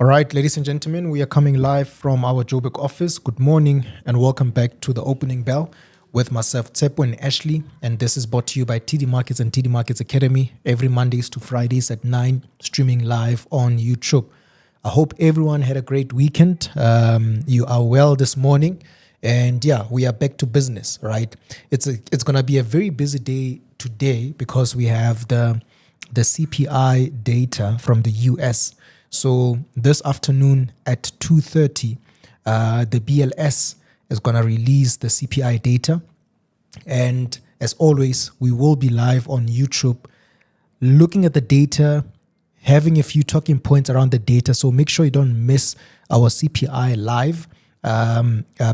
All right, ladies and gentlemen, we are coming live from our Joburg office. Good morning and welcome back to the opening bell with myself, Tshepo and Ashley. And this is brought to you by TD Markets and TD Markets Academy every Mondays to Fridays at 9, streaming live on YouTube. I hope everyone had a great weekend. You are well this morning. And yeah, we are back to business, right? It's going to be a very busy day today because we have the CPI data from the US. So this afternoon at 2:30, the BLS is going to release the CPI data. And as always, we will be live on YouTube looking at the data, having a few talking points around the data. So make sure you don't miss our CPI live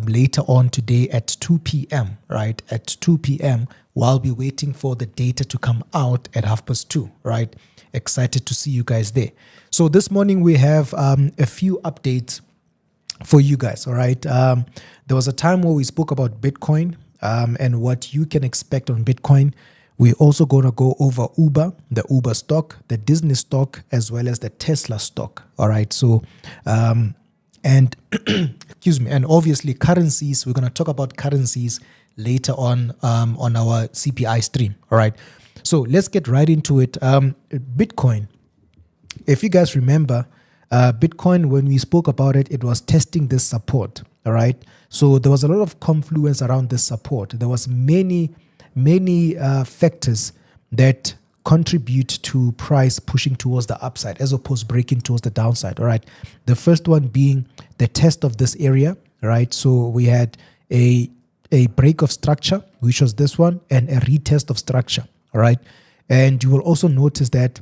later on today at 2 p.m., right? At 2 p.m. while we're waiting for the data to come out at 2:30, right? Excited to see you guys there. So this morning we have a few updates for you guys, all right? There was a time where we spoke about Bitcoin and what you can expect on Bitcoin. We're also going to go over Uber, the Uber stock, the Disney stock, as well as the Tesla stock, all right? So, and excuse me, and obviously currencies. We're going to talk about currencies later on our CPI stream, all right? So let's get right into it. Bitcoin. If you guys remember, Bitcoin, when we spoke about it, it was testing this support, all right? So there was a lot of confluence around this support. There was many factors that contribute to price pushing towards the upside as opposed to breaking towards the downside, all right? The first one being the test of this area, right? So we had a break of structure, which was this one, and a retest of structure, all right? And you will also notice that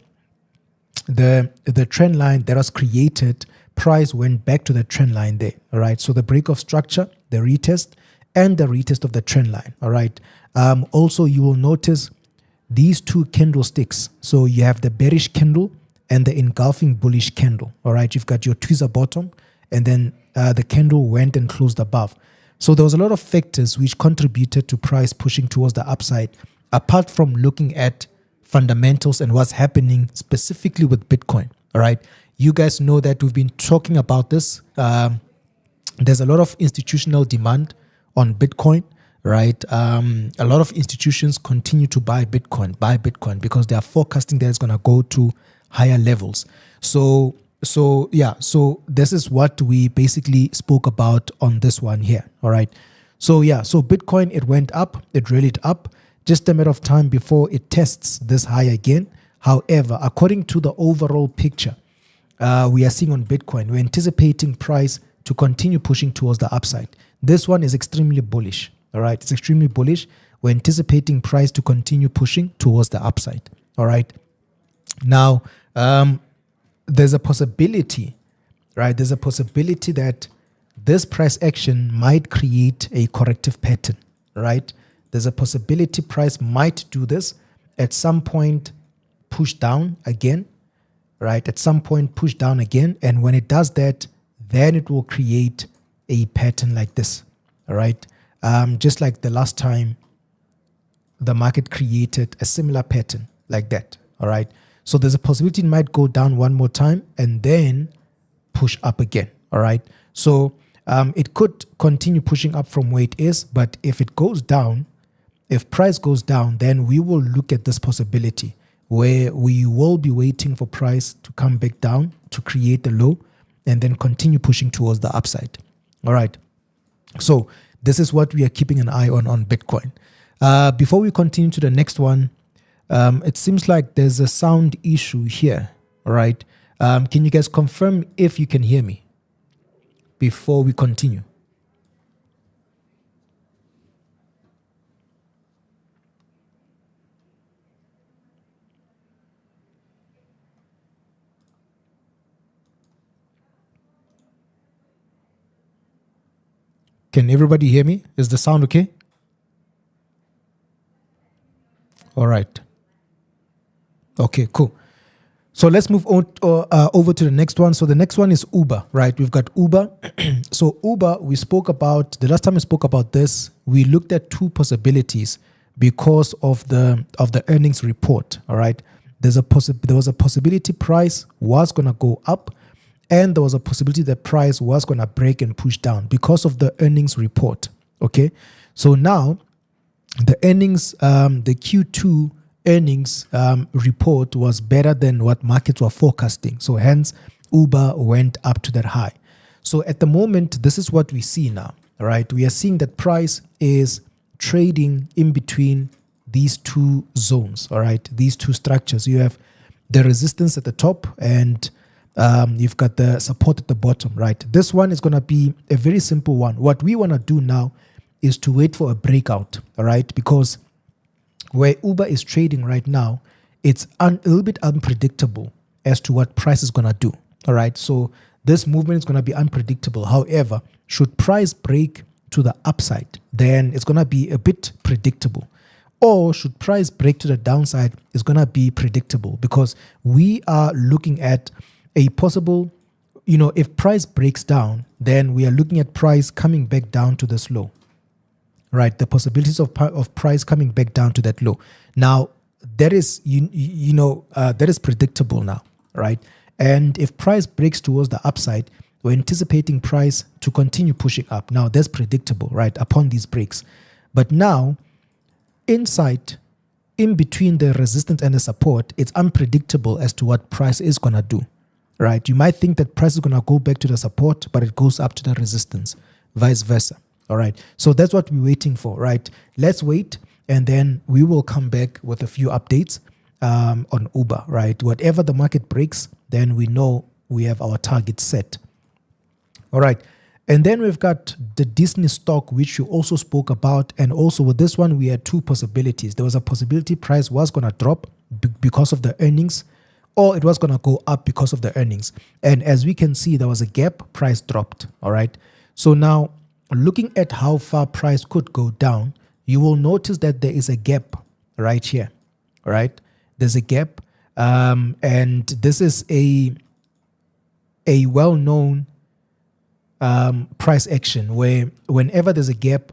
the trend line that was created, price went back to the trend line there, all right? So the break of structure, the retest, and the retest of the trend line, all right? Also, you will notice these two candlesticks. So you have the bearish candle and the engulfing bullish candle, all right? You've got your tweezer bottom, and then the candle went and closed above. So there was a lot of factors which contributed to price pushing towards the upside, apart from looking at fundamentals and what's happening specifically with Bitcoin, all right? You guys know that we've been talking about this. There's a lot of institutional demand on Bitcoin, right? A lot of institutions continue to buy Bitcoin because they are forecasting that it's going to go to higher levels. So this is what we basically spoke about on this one here, all right? So Bitcoin, it went up, it rallied up, just a matter of time before it tests this high again. However, according to the overall picture we are seeing on Bitcoin, we're anticipating price to continue pushing towards the upside. This one is extremely bullish, all right? It's extremely bullish. We're anticipating price to continue pushing towards the upside, all right? Now, there's a possibility, right? There's a possibility that this price action might create a corrective pattern, right? There's a possibility price might do this at some point, push down again, right? At some point, push down again. And when it does that, then it will create a pattern like this, all right? Just like the last time the market created a similar pattern like that, all right? So there's a possibility it might go down one more time and then push up again, all right? So it could continue pushing up from where it is, but if it goes down, if price goes down, then we will look at this possibility where we will be waiting for price to come back down to create a low and then continue pushing towards the upside. All right. So this is what we are keeping an eye on Bitcoin. Before we continue to the next one, it seems like there's a sound issue here. All right. Can you guys confirm if you can hear me before we continue? Can everybody hear me? Is the sound okay? All right. Okay, cool. So let's move on over to the next one. So the next one is Uber, right? We've got Uber. So Uber, we spoke about, the last time we spoke about this, we looked at two possibilities because of the earnings report, all right? There was a possibility price was going to go up and there was a possibility that price was going to break and push down because of the earnings report. Okay, so now the earnings, the Q2 earnings report was better than what markets were forecasting. So hence, Uber went up to that high. So at the moment, this is what we see now, right? We are seeing that price is trading in between these two zones, all right? These two structures. You have the resistance at the top and you've got the support at the bottom, right? This one is going to be a very simple one. What we want to do now is to wait for a breakout, all right? Because where Uber is trading right now, it's a little bit unpredictable as to what price is going to do, all right? So this movement is going to be unpredictable. However, should price break to the upside, then it's going to be a bit predictable. Or should price break to the downside, it's going to be predictable because we are looking at a possible, if price breaks down, then we are looking at price coming back down to this low. Right, the possibilities of price coming back down to that low. Now, that is that is predictable now, right? And if price breaks towards the upside, we're anticipating price to continue pushing up. Now, that's predictable, right? Upon these breaks, but now, inside, in between the resistance and the support, it's unpredictable as to what price is gonna do, right? You might think that price is gonna go back to the support, but it goes up to the resistance, vice versa. All right, so that's what we're waiting for, right? Let's wait, and then we will come back with a few updates on Uber, right? Whatever the market breaks, then we know we have our target set. All right, and then we've got the Disney stock, which you also spoke about, and also with this one, we had two possibilities. There was a possibility price was going to drop because of the earnings, or it was going to go up because of the earnings. And as we can see, there was a gap, price dropped, all right? So now, looking at how far price could go down, you will notice that there is a gap right here, right? There's a gap, and this is a well-known price action where whenever there's a gap,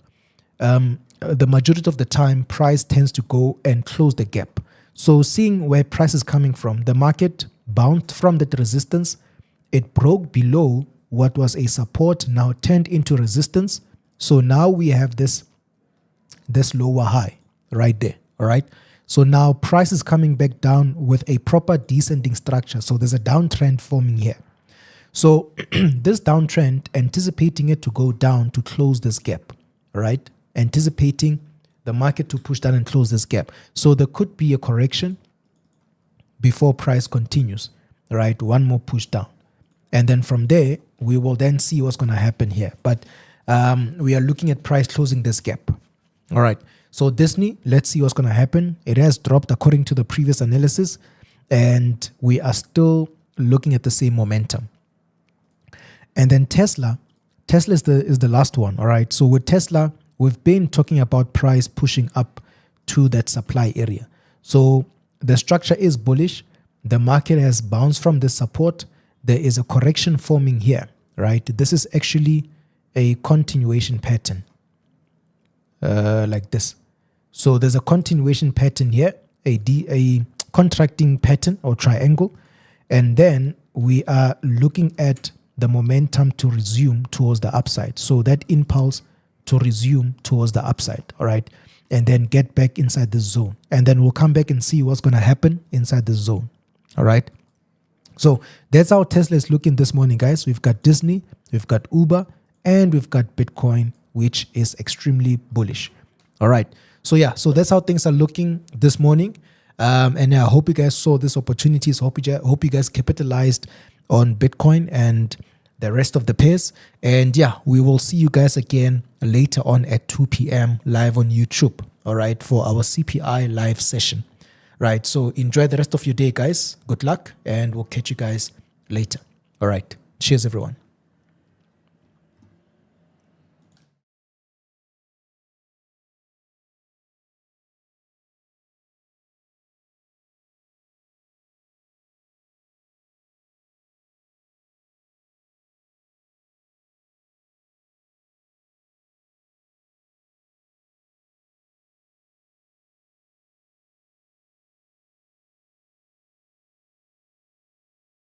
the majority of the time, price tends to go and close the gap. So seeing where price is coming from, the market bounced from that resistance, it broke below what was a support, now turned into resistance. So now we have this lower high right there, all right? So now price is coming back down with a proper descending structure. So there's a downtrend forming here. So this downtrend, anticipating it to go down to close this gap, all right? Anticipating the market to push down and close this gap. So there could be a correction before price continues, all right? One more push down. And then from there, we will then see what's going to happen here. But we are looking at price closing this gap. All right. So Disney, let's see what's going to happen. It has dropped according to the previous analysis, and we are still looking at the same momentum. And then Tesla is the last one. All right. So with Tesla, we've been talking about price pushing up to that supply area. So the structure is bullish. The market has bounced from this support. There is a correction forming here, right? This is actually a continuation pattern, like this. So there's a continuation pattern here, a contracting pattern or triangle, and then we are looking at the momentum to resume towards the upside. So that impulse to resume towards the upside, all right? And then get back inside this zone. And then we'll come back and see what's going to happen inside this zone, all right? So that's how Tesla is looking this morning, guys. We've got Disney, we've got Uber, and we've got Bitcoin, which is extremely bullish. All right. So yeah, so that's how things are looking this morning. And I hope you guys saw this opportunities. Hope you guys capitalized on Bitcoin and the rest of the pairs. And yeah, we will see you guys again later on at 2 p.m. live on YouTube. All right, for our CPI live session. Right. So enjoy the rest of your day, guys. Good luck, and we'll catch you guys later. All right. Cheers, everyone.